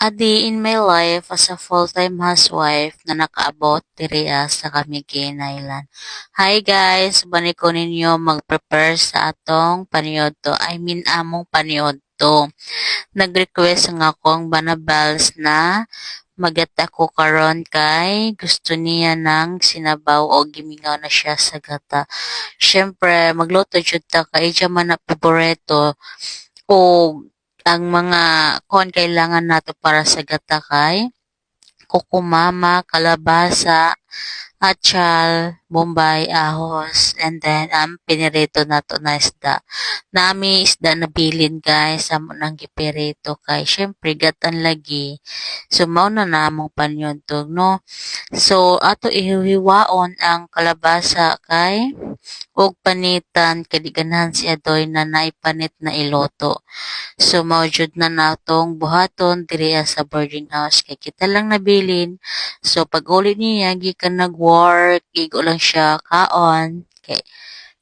Adi, in my life as a full-time housewife na nakaabot diri sa Camiguin Island. Hi guys, bani ko ninyo mag-prepare sa atong paniodto. Among paniodto. Nag-request nga akong banabals na magata ko karon kay gusto niya ng sinabaw o gimingaw na siya sa gata. Syempre, magluto jud ta kay dya man na paborito o ang mga kuan kailangan nato para sa gata kay kukumama, kalabasa, atchal, bombay, ahos, and then pinirito nato na isda. Nami isda na bilin guys, amo nang gipirito kay syempre gatan lagi. So mao na namong panyudtog no. So ato ihiwaon ang kalabasa kay ug panitan kay di ganahan si Adoy na naipanit na iloto. So mao jud na natong buhaton diri sa boarding house kay kita lang nabilin. So pag uli niya gikan nag-work, igo lang siya kaon kay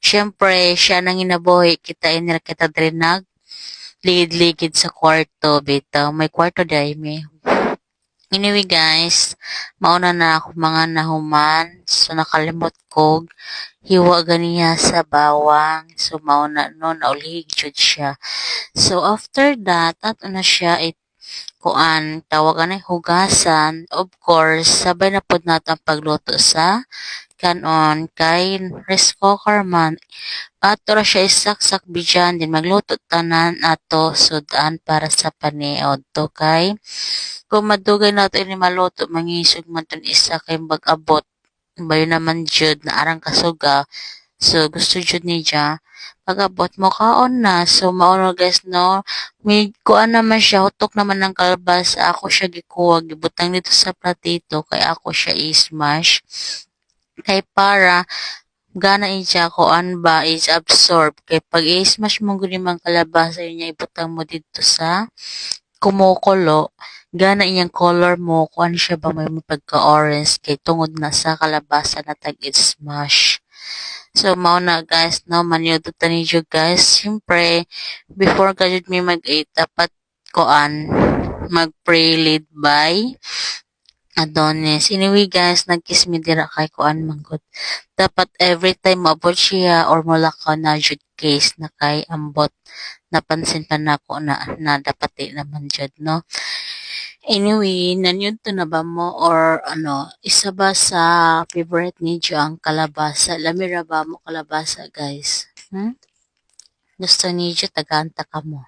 syempre siya nang inabuhi kita inira kita diri nag ligid-ligid sa kwarto bitaw may kwarto dai mi. Anyway guys, mauna na ako mga nahuman. So nakalimot ko hiwa ganiya sa bawang. So mauna no naulihig jud siya. So after that, ato na siya kuan tawagan ay hugasan. Of course, sabay na pud nato ang pagluto sa kanon kay rice cooker man. Ato ra siya isaksak bijan din magluto tanan ato sudan para sa paniod to kay kung madugay nato ini maluto mangisog man ton isa kay mag-abot bayo naman jud na arang kasuga. So gusto jud ni Ja pag-abot mo kaon na. So mao na guys no, may kuan naman siya, hutok naman ng kalabasa. Ako siya gikuha, gibutang dito sa platito kay ako siya i-smash. Kay para gana siya kuan ba is absorb. Kay pag i-smash mo gud mang kalabasa yun niya ibutang mo dito sa kumukulo. Gana iyang color mo, kuan siya ba may pagka-orange kay tungod na sa kalabasa na tag-smash. So, mao na guys, no, maniudto ta ninyo guys. Siyempre, before ka jud mi mag-eat, dapat koan, mag-pray lead by Adonis. Anyway guys, nag-kiss me dira kay koan manggod. Dapat every time maabot siya or mulakaw na jud case na kay ambot. Napansin pa na ako na dapat naman jud, no? Anyway, nanyud to na ba mo or isa ba sa favorite niyo ang kalabasa? Lamira ba mo kalabasa, guys? Hmm? Gusto niyo tagaanta ka mo?